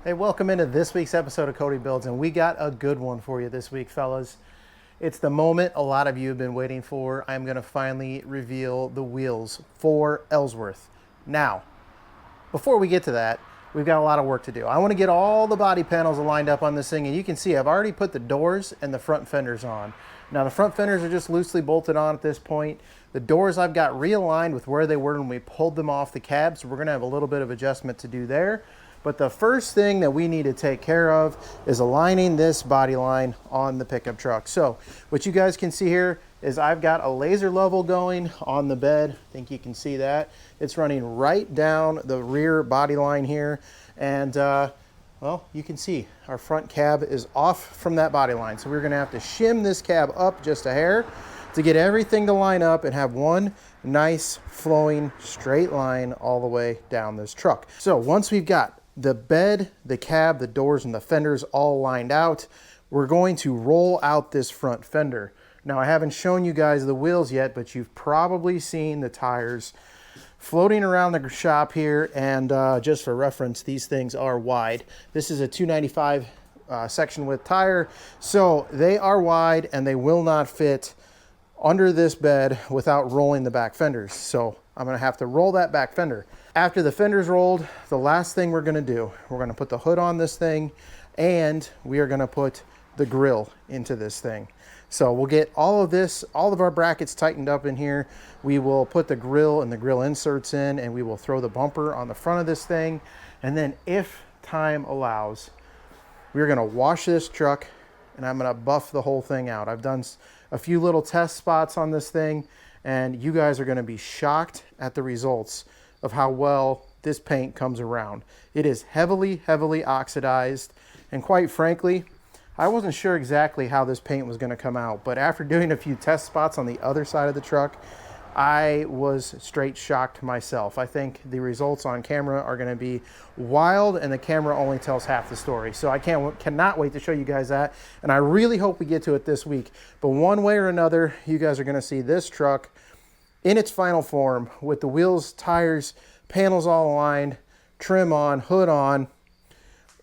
Hey, welcome into this week's episode of Cody Builds, and we got a good one for you this week, fellas. It's the moment a lot of you have been waiting for. I'm going to finally reveal the wheels for Elsworth. Now, before we get to that, we've got a lot of work to do. I want to get all the body panels lined up on this thing, and you can see I've already put the doors and the front fenders on. Now, the front fenders are just loosely bolted on at this point. The doors I've got realigned with where they were when we pulled them off the cab, so we're going to have a little bit of adjustment to do there. But the first thing that we need to take care of is aligning this body line on the pickup truck. So what you guys can see here is I've got a laser level going on the bed. I think you can see that. It's running right down the rear body line here. And well, you can see our front cab is off from that body line. So we're gonna have to shim this cab up just a hair to get everything to line up and have one nice flowing straight line all the way down this truck. So once we've got the bed, the cab, the doors, and the fenders all lined out, we're going to roll out this front fender. Now, I haven't shown you guys the wheels yet, but you've probably seen the tires floating around the shop here. And just for reference, these things are wide. This is a 295 section width tire, so they are wide and they will not fit under this bed without rolling the back fenders. So I'm gonna have to roll that back fender. After the fender's rolled, the last thing we're gonna do, we're gonna put the hood on this thing, and we are gonna put the grille into this thing. So we'll get all of this, all of our brackets tightened up in here. We will put the grille and the grille inserts in, and we will throw the bumper on the front of this thing. And then if time allows, we're gonna wash this truck, and I'm gonna buff the whole thing out. I've done a few little test spots on this thing, and you guys are gonna be shocked at the results of how well this paint comes around. It is heavily, heavily oxidized, and quite frankly, I wasn't sure exactly how this paint was gonna come out, but after doing a few test spots on the other side of the truck, I was straight shocked myself. I think the results on camera are gonna be wild, and the camera only tells half the story. So I cannot wait to show you guys that, and I really hope we get to it this week. But one way or another, you guys are gonna see this truck in its final form with the wheels, tires, panels all aligned, trim on, hood on.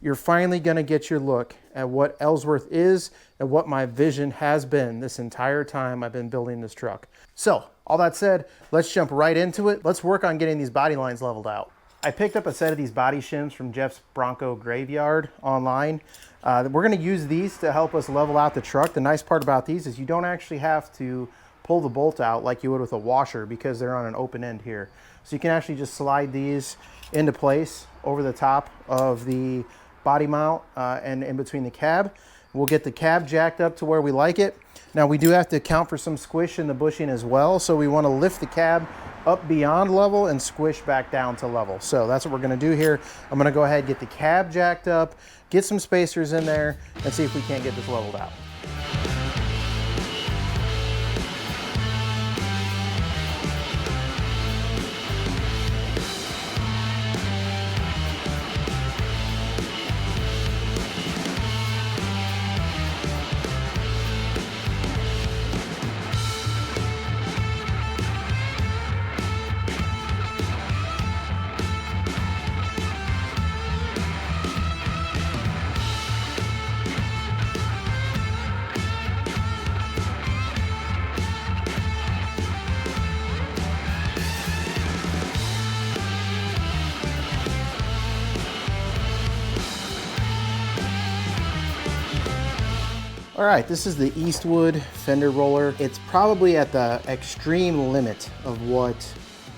You're finally gonna get your look at what Elsworth is and what my vision has been this entire time I've been building this truck. So, all that said, let's jump right into it. Let's work on getting these body lines leveled out. I picked up a set of these body shims from Jeff's Bronco Graveyard online. We're gonna use these to help us level out the truck. The nice part about these is you don't actually have to pull the bolt out like you would with a washer because they're on an open end here. So you can actually just slide these into place over the top of the body mount and in between the cab. We'll get the cab jacked up to where we like it. Now we do have to account for some squish in the bushing as well. So we want to lift the cab up beyond level and squish back down to level. So that's what we're going to do here. I'm going to go ahead and get the cab jacked up, get some spacers in there, and see if we can't get this leveled out. All right, this is the Eastwood fender roller. It's probably at the extreme limit of what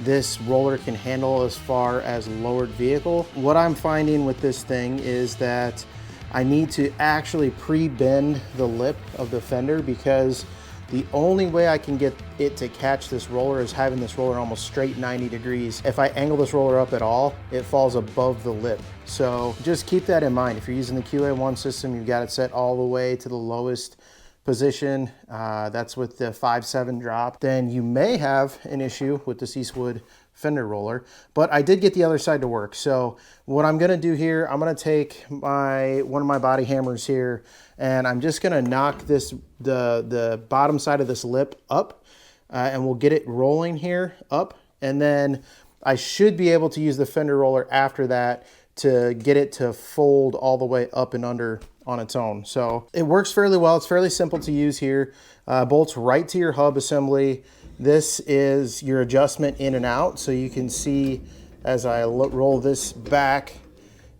this roller can handle as far as lowered vehicle. What I'm finding with this thing is that I need to actually pre-bend the lip of the fender because the only way I can get it to catch this roller is having this roller almost straight 90 degrees. If I angle this roller up at all, it falls above the lip. So just keep that in mind. If you're using the QA1 system, you've got it set all the way to the lowest position. That's with the 5.7 drop. Then you may have an issue with this Eastwood fender roller, but I did get the other side to work. So what I'm gonna do here, I'm gonna take one of my body hammers here, and I'm just gonna knock the bottom side of this lip up, and we'll get it rolling here up, and then I should be able to use the fender roller after that to get it to fold all the way up and under on its own. So it works fairly well. It's fairly simple to use here. Bolts right to your hub assembly. This is your adjustment in and out. So you can see as I roll this back,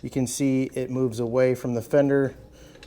you can see it moves away from the fender.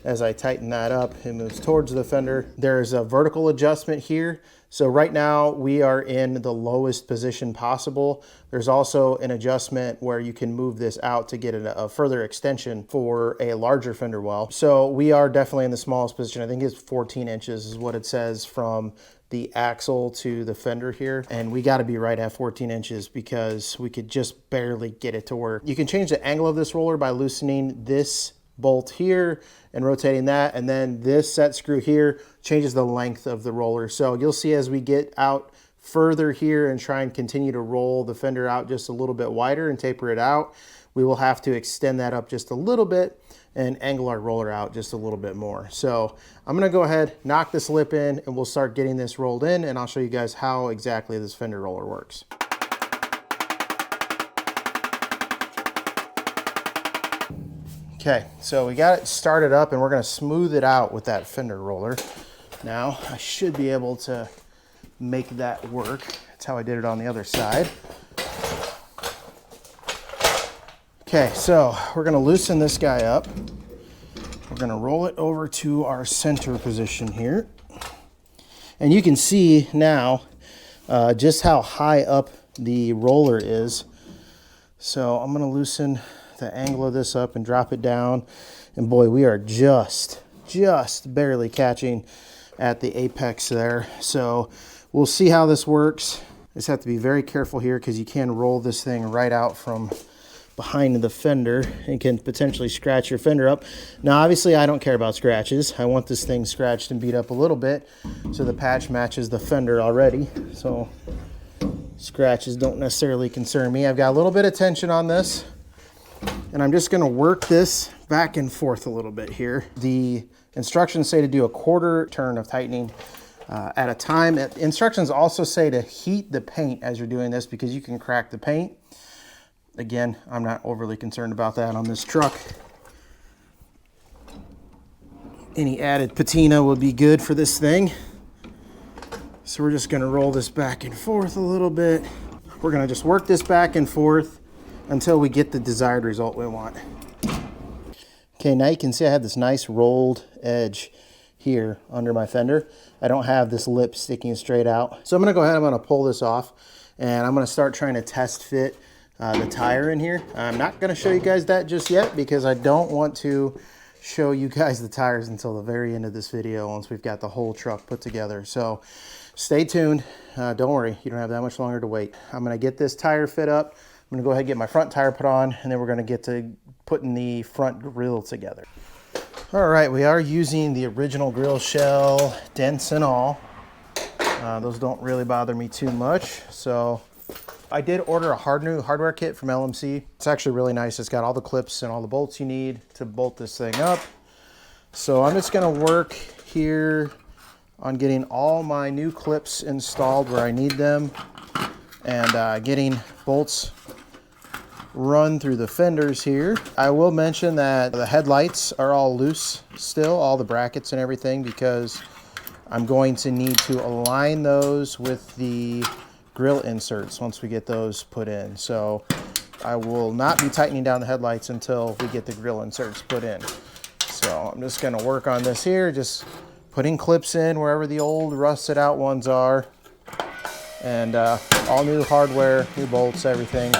As I tighten that up, it moves towards the fender. There's a vertical adjustment here. So right now we are in the lowest position possible. There's also an adjustment where you can move this out to get a further extension for a larger fender well. So we are definitely in the smallest position. I think it's 14 inches is what it says from the axle to the fender here. And we got to be right at 14 inches because we could just barely get it to work. You can change the angle of this roller by loosening this bolt here and rotating that, and then this set screw here changes the length of the roller. So you'll see as we get out further here and try and continue to roll the fender out just a little bit wider and taper it out, we will have to extend that up just a little bit and angle our roller out just a little bit more. So I'm gonna go ahead, knock this lip in, and we'll start getting this rolled in, and I'll show you guys how exactly this fender roller works. Okay, so we got it started up and we're gonna smooth it out with that fender roller. Now, I should be able to make that work. That's how I did it on the other side. Okay, so we're gonna loosen this guy up. We're gonna roll it over to our center position here. And you can see now just how high up the roller is. So I'm gonna loosen the angle of this up and drop it down, and boy, we are just barely catching at the apex there. So we'll see how this works. Just have to be very careful here because you can roll this thing right out from behind the fender and can potentially scratch your fender up. Now obviously I don't care about scratches. I want this thing scratched and beat up a little bit so the patch matches the fender already. So scratches don't necessarily concern me. I've got a little bit of tension on this, and I'm just gonna work this back and forth a little bit here. The instructions say to do a quarter turn of tightening at a time. Instructions also say to heat the paint as you're doing this because you can crack the paint. Again, I'm not overly concerned about that on this truck. Any added patina would be good for this thing. So we're just gonna roll this back and forth a little bit. We're gonna just work this back and forth until we get the desired result we want. Okay, now you can see I have this nice rolled edge here under my fender. I don't have this lip sticking straight out. So I'm gonna go ahead, I'm gonna pull this off, and I'm gonna start trying to test fit the tire in here. I'm not gonna show you guys that just yet because I don't want to show you guys the tires until the very end of this video once we've got the whole truck put together. So stay tuned. Don't worry, you don't have that much longer to wait. I'm gonna get this tire fit up. I'm gonna go ahead and get my front tire put on, and then we're gonna get to putting the front grille together. All right, we are using the original grille shell, dents and all. Those don't really bother me too much. So I did order a new hardware kit from LMC. It's actually really nice. It's got all the clips and all the bolts you need to bolt this thing up. So I'm just gonna work here on getting all my new clips installed where I need them, and getting bolts run through the fenders here. I will mention that the headlights are all loose still, all the brackets and everything, because I'm going to need to align those with the grille inserts once we get those put in. So I will not be tightening down the headlights until we get the grille inserts put in. So I'm just gonna work on this here, just putting clips in wherever the old rusted out ones are, and all new hardware, new bolts, everything.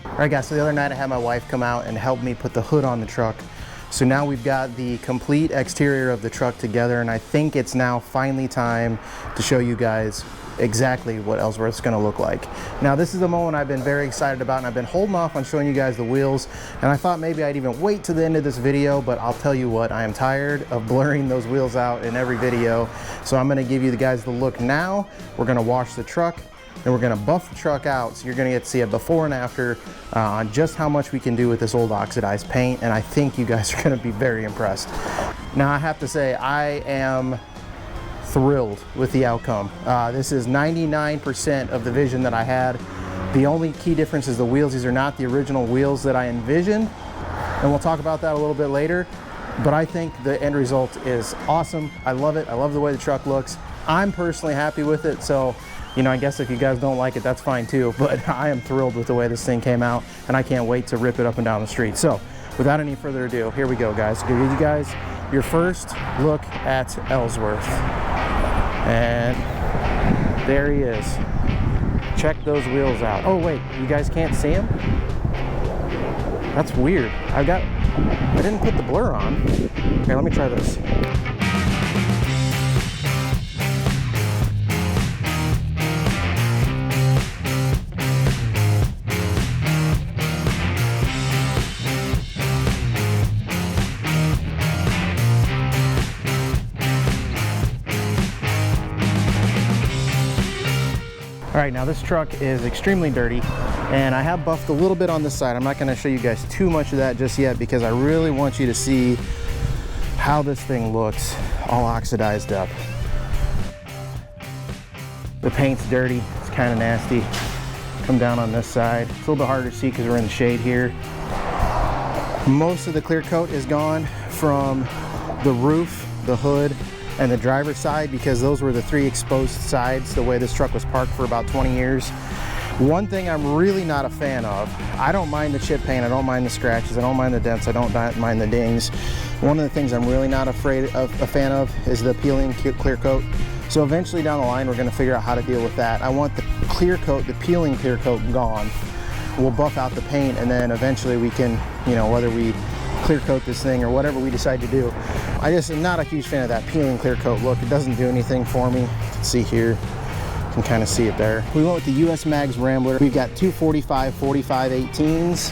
All right guys, so the other night I had my wife come out and help me put the hood on the truck. So now we've got the complete exterior of the truck together, and I think it's now finally time to show you guys exactly what Elsworth's gonna look like. Now this is the moment I've been very excited about, and I've been holding off on showing you guys the wheels, and I thought maybe I'd even wait to the end of this video, but I'll tell you what, I am tired of blurring those wheels out in every video. So I'm gonna give you guys the look now. We're gonna wash the truck, and we're gonna buff the truck out, so you're gonna get to see a before and after on just how much we can do with this old oxidized paint, and I think you guys are gonna be very impressed. Now I have to say, I am thrilled with the outcome. This is 99% of the vision that I had. The only key difference is the wheels. These are not the original wheels that I envisioned, and we'll talk about that a little bit later, but I think the end result is awesome. I love it. I love the way the truck looks. I'm personally happy with it, so you know, I guess if you guys don't like it, that's fine too, but I am thrilled with the way this thing came out, and I can't wait to rip it up and down the street. So without any further ado, here we go, guys. I'll give you guys your first look at Elsworth. And there he is. Check those wheels out. Oh wait, you guys can't see him? That's weird. I didn't put the blur on. Okay, let me try this. All right, now this truck is extremely dirty, and I have buffed a little bit on this side. I'm not gonna show you guys too much of that just yet because I really want you to see how this thing looks all oxidized up. The paint's dirty, it's kind of nasty. Come down on this side. It's a little bit harder to see because we're in the shade here. Most of the clear coat is gone from the roof, the hood, and the driver's side, because those were the three exposed sides the way this truck was parked for about 20 years. One thing I'm really not a fan of, I don't mind the chip paint, I don't mind the scratches, I don't mind the dents, I don't mind the dings. One of the things I'm really not a fan of is the peeling clear coat. So eventually down the line we're going to figure out how to deal with that. I want the clear coat, the peeling clear coat gone. We'll buff out the paint, and then eventually we can, you know, whether we clear coat this thing or whatever we decide to do. I just am not a huge fan of that peeling clear coat look. It doesn't do anything for me. You can see here, you can kind of see it there. We went with the US Mags Rambler. We've got 245 45 18s.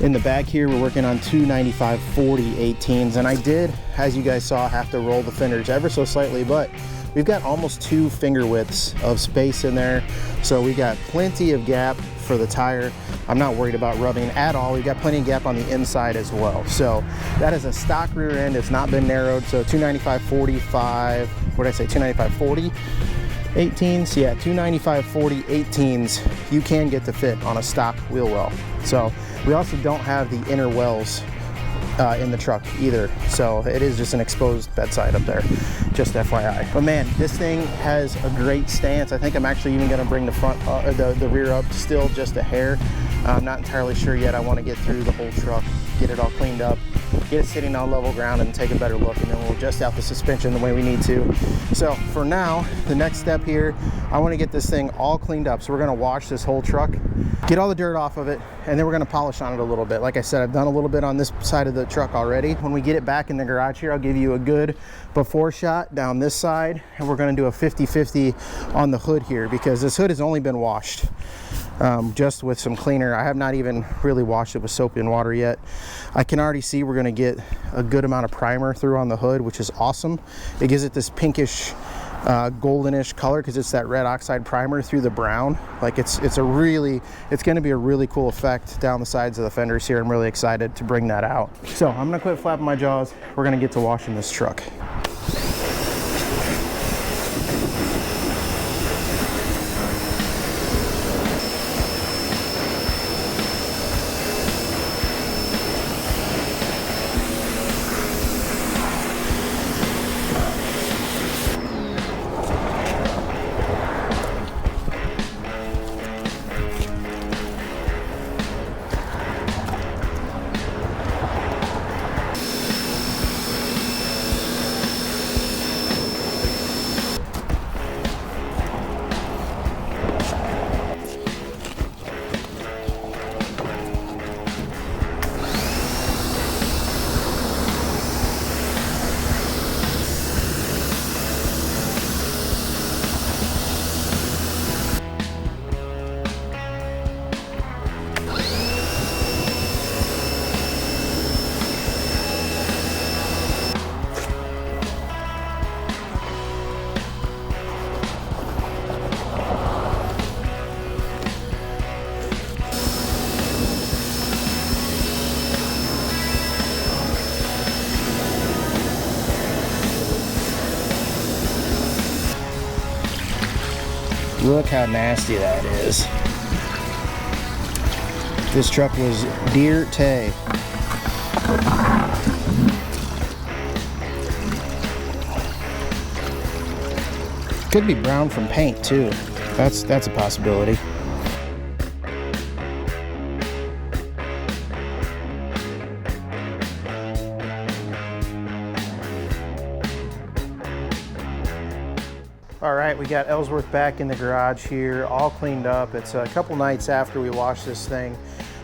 In the back here, we're working on 295 40 18s, and I did, as you guys saw, have to roll the fenders ever so slightly, but we've got almost 2 finger widths of space in there, so we got plenty of gap for the tire. I'm not worried about rubbing at all. We've got plenty of gap on the inside as well. So that is a stock rear end. It's not been narrowed. So 295 45, what did I say, 295 40 18s? Yeah, 295 40 18s you can get to fit on a stock wheel well. So we also don't have the inner wells in the truck either, so it is just an exposed bedside up there, just FYI. But man, this thing has a great stance. I think I'm actually even going to bring the front the rear up still just a hair. I'm not entirely sure yet. I want to get through the whole truck, get it all cleaned up, get it sitting on level ground, and take a better look, and then we'll adjust out the suspension the way we need to. So for now, the next step here, I want to get this thing all cleaned up. So we're going to wash this whole truck, get all the dirt off of it, and then we're going to polish on it a little bit. Like I said, I've done a little bit on this side of the truck already. When we get it back in the garage here, I'll give you a good before shot down this side, and we're going to do a 50-50 on the hood here, because this hood has only been washed just with some cleaner. I have not even really washed it with soap and water yet. I can already see we're going to get a good amount of primer through on the hood, which is awesome. It gives it this pinkish goldenish color because it's that red oxide primer through the brown. Like it's going to be a really cool effect down the sides of the fenders here. I'm really excited to bring that out. So I'm going to quit flapping my jaws. We're going to get to washing this truck. Look how nasty that is. This truck was dirty. Could be brown from paint too. That's a possibility. All right, we got Elsworth back in the garage here, all cleaned up. It's a couple nights after we washed this thing.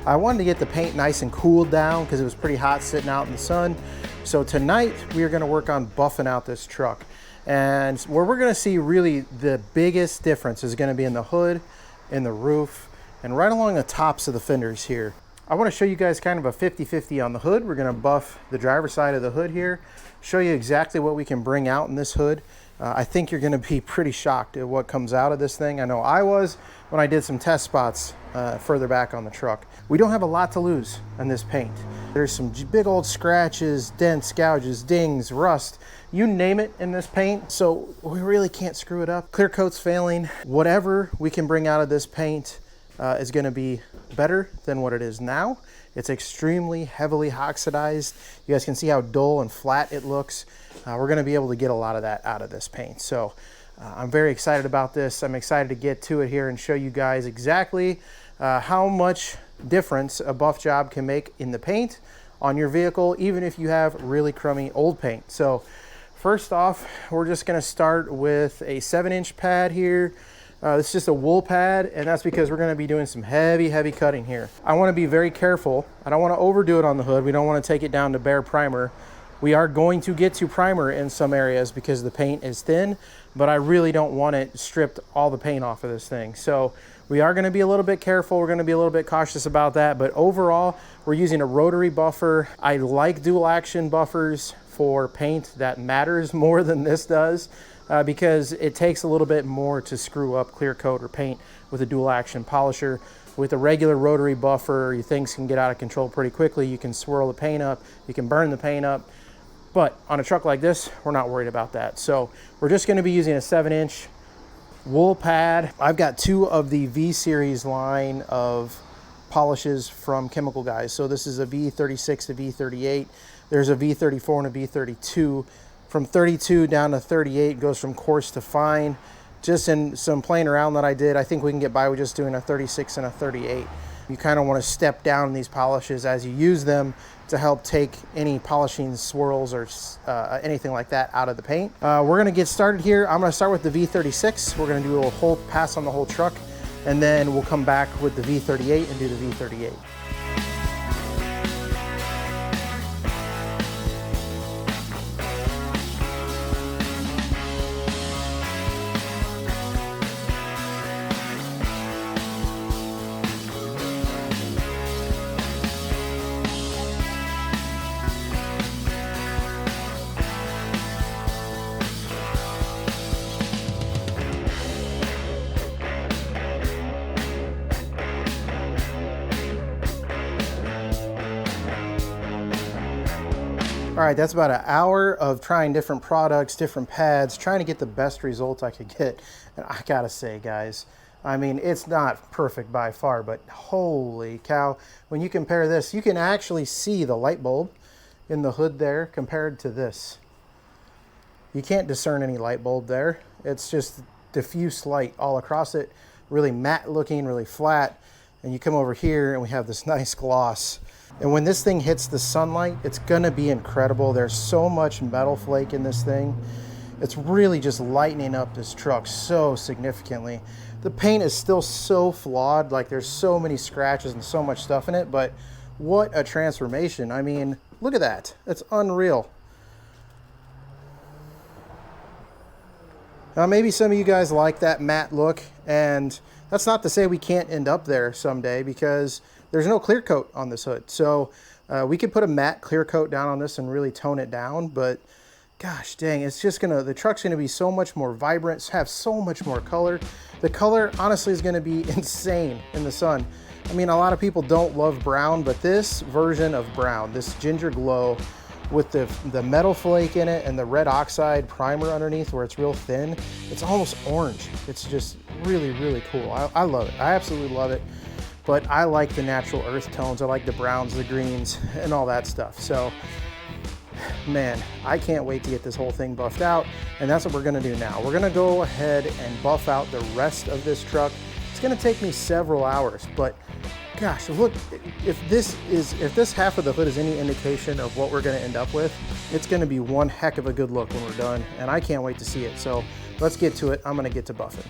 I wanted to get the paint nice and cooled down because it was pretty hot sitting out in the sun. So tonight we are going to work on buffing out this truck. And where we're going to see really the biggest difference is going to be in the hood, in the roof, and right along the tops of the fenders here. I want to show you guys kind of a 50-50 on the hood. We're going to buff the driver's side of the hood here, show you exactly what we can bring out in this hood. I think you're going to be pretty shocked at what comes out of this thing. I know I was when I did some test spots further back on the truck. We don't have a lot to lose on this paint. There's some big old scratches, dents, gouges, dings, rust, you name it in this paint. So we really can't screw it up. Clear coat's failing. Whatever we can bring out of this paint is going to be better than what it is now. It's extremely heavily oxidized. You guys can see how dull and flat it looks. We're going to be able to get a lot of that out of this paint. So I'm very excited about this. I'm excited to get to it here and show you guys exactly how much difference a buff job can make in the paint on your vehicle, even if you have really crummy old paint. So first off, we're just going to start with a 7-inch pad here. This is just a wool pad, and that's because we're going to be doing some heavy cutting here. I want to be very careful. I don't want to overdo it on the hood. We don't want to take it down to bare primer. We are going to get to primer in some areas because the paint is thin, but I really don't want it stripped all the paint off of this thing. So we are going to be a little bit careful. We're going to be a little bit cautious about that, but overall, we're using a rotary buffer. I like dual action buffers for paint that matters more than this does. Because it takes a little bit more to screw up clear coat or paint with a dual action polisher. With a regular rotary buffer, things can get out of control pretty quickly. You can swirl the paint up, you can burn the paint up. But on a truck like this, we're not worried about that. So we're just going to be using a 7-inch wool pad. I've got 2 of the V-Series line of polishes from Chemical Guys. So this is a V36 to V38. There's a V34 and a V32. From 32 down to 38 goes from coarse to fine. Just in some playing around that I did, I think we can get by with just doing a 36 and a 38. You kind of want to step down in these polishes as you use them to help take any polishing swirls or anything like that out of the paint. We're going to get started here. I'm going to start with the V36. We're going to do a whole pass on the whole truck, and then we'll come back with the V38 and do the V38. All right, that's about an hour of trying different products, different pads, trying to get the best results I could get. And I gotta say, guys, I mean, it's not perfect by far, but holy cow, when you compare this, you can actually see the light bulb in the hood there compared to this. You can't discern any light bulb there. It's just diffuse light all across it, really matte looking, really flat. And you come over here and we have this nice gloss. And when this thing hits the sunlight, it's gonna be incredible. There's so much metal flake in this thing. It's really just lightening up this truck so significantly. The paint is still so flawed, like there's so many scratches and so much stuff in it, but what a transformation. I mean, look at that, it's unreal. Now maybe some of you guys like that matte look, and that's not to say we can't end up there someday because there's no clear coat on this hood. So we could put a matte clear coat down on this and really tone it down, but gosh dang, it's just the truck's gonna be so much more vibrant, have so much more color. The color honestly is gonna be insane in the sun. I mean, a lot of people don't love brown, but this version of brown, this ginger glow, with the metal flake in it and the red oxide primer underneath where it's real thin, it's almost orange. It's just really, really cool. I love it. I absolutely love it. But I like the natural earth tones. I like the browns, the greens, and all that stuff. So, man, I can't wait to get this whole thing buffed out. And that's what we're gonna do now. We're gonna go ahead and buff out the rest of this truck. It's gonna take me several hours, but gosh, look, if this half of the hood is any indication of what we're gonna end up with, it's gonna be one heck of a good look when we're done, and I can't wait to see it. So let's get to it. I'm gonna get to buffing.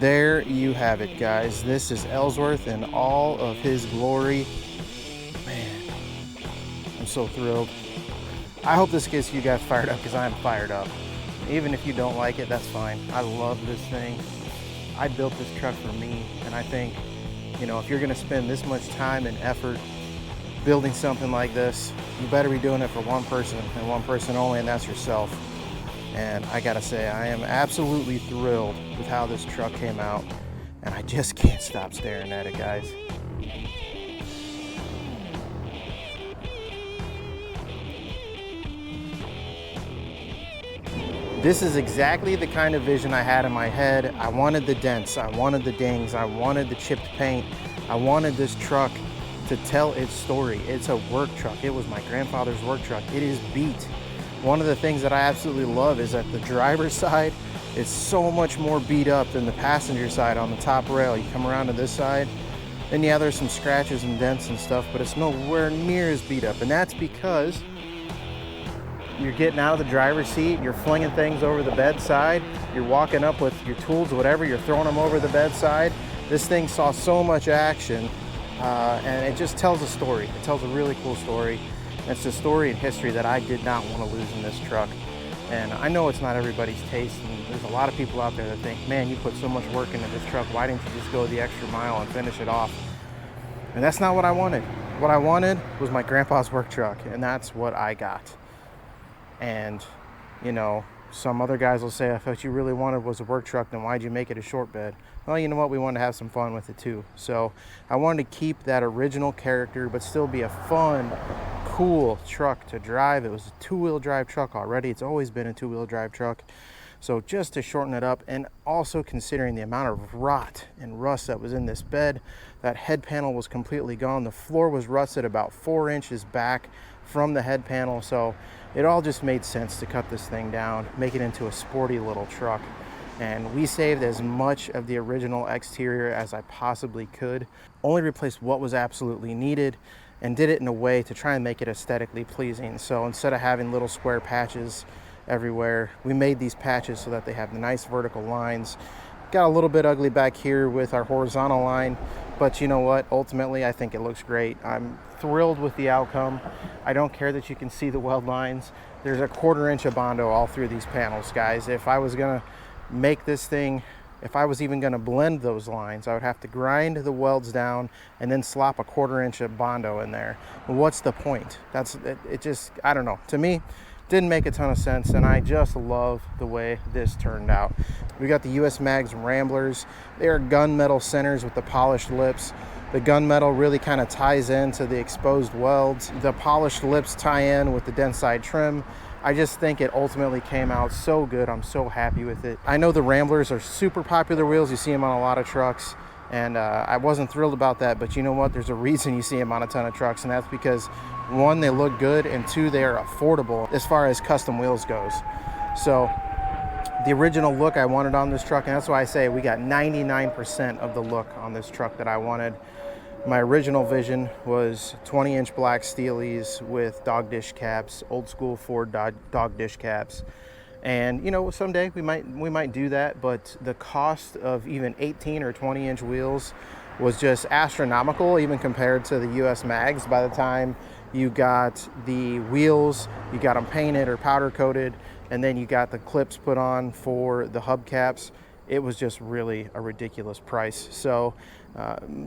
there you have it, guys. This is Elsworth in all of his glory. Man, I'm so thrilled. I hope this gets you guys fired up, because I'm fired up. Even if you don't like it, that's fine. I love this thing. I built this truck for me, and I think, you know, if you're gonna spend this much time and effort building something like this, you better be doing it for one person and one person only, and that's yourself. And I gotta say, I am absolutely thrilled with how this truck came out, and I just can't stop staring at it, guys. This is exactly the kind of vision I had in my head. I wanted the dents, I wanted the dings, I wanted the chipped paint. I wanted this truck to tell its story. It's a work truck. It was my grandfather's work truck. It is beat. One of the things that I absolutely love is that the driver's side is so much more beat up than the passenger side on the top rail. You come around to this side, and yeah, there's some scratches and dents and stuff, but it's nowhere near as beat up. And that's because you're getting out of the driver's seat, you're flinging things over the bedside, you're walking up with your tools, whatever, you're throwing them over the bedside. This thing saw so much action, and it just tells a story. It tells a really cool story. It's a story and history that I did not want to lose in this truck. And I know it's not everybody's taste, and there's a lot of people out there that think, man, you put so much work into this truck, why didn't you just go the extra mile and finish it off? And that's not what I wanted. What I wanted was my grandpa's work truck, and that's what I got. And, you know, some other guys will say, if what you really wanted was a work truck, then why'd you make it a short bed? Well, you know what? We wanted to have some fun with it too. So I wanted to keep that original character, but still be a fun, cool truck to drive. It was a two-wheel drive truck already. It's always been a two-wheel drive truck. So just to shorten it up, and also considering the amount of rot and rust that was in this bed, that head panel was completely gone. The floor was rusted about 4 inches back from the head panel. So it all just made sense to cut this thing down, make it into a sporty little truck. And we saved as much of the original exterior as I possibly could, only replaced what was absolutely needed, and did it in a way to try and make it aesthetically pleasing. So instead of having little square patches everywhere, we made these patches so that they have the nice vertical lines. Got a little bit ugly back here with our horizontal line, but you know what? Ultimately, I think it looks great. I'm thrilled with the outcome. I don't care that you can see the weld lines. There's a 1/4 inch of Bondo all through these panels, guys. If I was gonna make this thing, if I was even gonna blend those lines, I would have to grind the welds down and then slop a 1/4 inch of Bondo in there. What's the point? It just, I don't know. To me, didn't make a ton of sense, and I just love the way this turned out. We got the US Mags Ramblers. They are gunmetal centers with the polished lips. The gunmetal really kind of ties into the exposed welds. The polished lips tie in with the dent side trim. I just think it ultimately came out so good. I'm so happy with it. I know the Ramblers are super popular wheels. You see them on a lot of trucks, and I wasn't thrilled about that, but you know what? There's a reason you see them on a ton of trucks, and that's because, one, they look good, and two, they are affordable as far as custom wheels goes. So the original look I wanted on this truck, and that's why I say we got 99% of the look on this truck that I wanted. My original vision was 20-inch black steelies with dog dish caps, old school Ford dog dish caps. And you know, someday we might do that, but the cost of even 18 or 20-inch wheels was just astronomical, even compared to the US Mags. By the time you got the wheels, you got them painted or powder coated, and then you got the clips put on for the hubcaps, it was just really a ridiculous price. So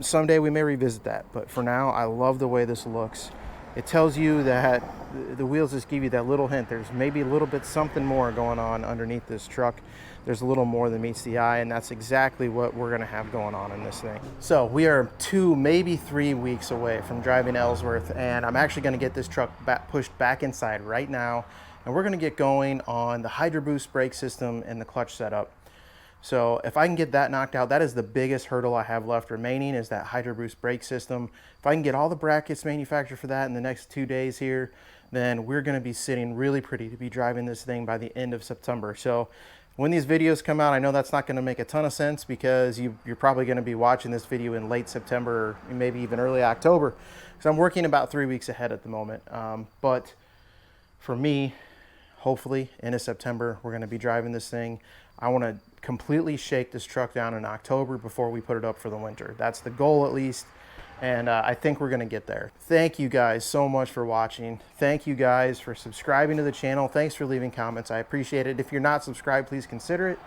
someday we may revisit that, but for now, I love the way this looks. It tells you that the wheels just give you that little hint. There's maybe a little bit something more going on underneath this truck. There's a little more than meets the eye, and that's exactly what we're gonna have going on in this thing. So we are 2, maybe 3 weeks away from driving Elsworth, and I'm actually gonna get this truck pushed back inside right now, and we're gonna get going on the Hydro Boost brake system and the clutch setup. So if I can get that knocked out, that is the biggest hurdle I have left remaining, is that Hydro Boost brake system. If I can get all the brackets manufactured for that in the next 2 days here, then we're gonna be sitting really pretty to be driving this thing by the end of September. So when these videos come out, I know that's not gonna make a ton of sense, because you're probably gonna be watching this video in late September, or maybe even early October. So I'm working about 3 weeks ahead at the moment. But for me, hopefully into September, we're going to be driving this thing. I want to completely shake this truck down in October before we put it up for the winter. That's the goal, at least. And I think we're going to get there. Thank you guys so much for watching. Thank you guys for subscribing to the channel. Thanks for leaving comments. I appreciate it. If you're not subscribed, please consider it.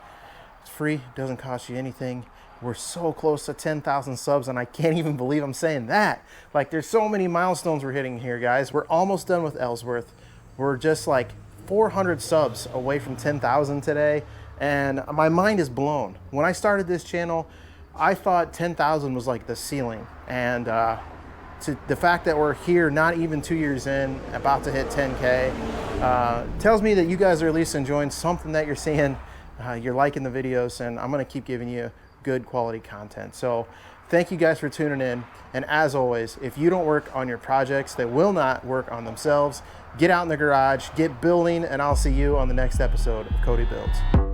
It's free. It doesn't cost you anything. We're so close to 10,000 subs, and I can't even believe I'm saying that. Like, there's so many milestones we're hitting here, guys. We're almost done with Elsworth. We're just like 400 subs away from 10,000 today, and my mind is blown. When I started this channel, I thought 10,000 was like the ceiling, and to the fact that we're here not even 2 years in, about to hit 10K, tells me that you guys are at least enjoying something that you're seeing. You're liking the videos, and I'm going to keep giving you good quality content. So thank you guys for tuning in, and as always, if you don't work on your projects, they will not work on themselves. Get out in the garage, get building, and I'll see you on the next episode of Cody Builds.